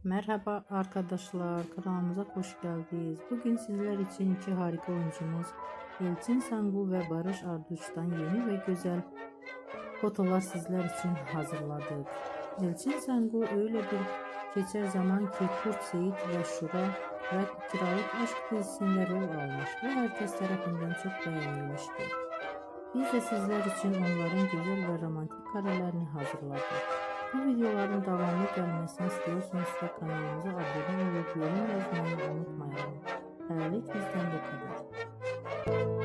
Merhaba arkadaşlar, kanalımıza hoş geldiniz. Bugün sizler için iki harika oyuncumuz Elçin Sangu ve Barış Arduç'tan yeni ve güzel fotolar sizler için hazırladık. Elçin Sangu öyle bir geçer zaman ki Kurt Seyit ve Şura ve Kiralık Aşk dizisinde rol almış ve herkes tarafından çok beğenilmişti. Biz de sizler için onların güzel ve romantik karelerini hazırladık. Bu videoların devamlı gelmesini istiyorsanız da kanalımıza abone olup yorum yazmayı unutmayalım. Bizden bu kadar.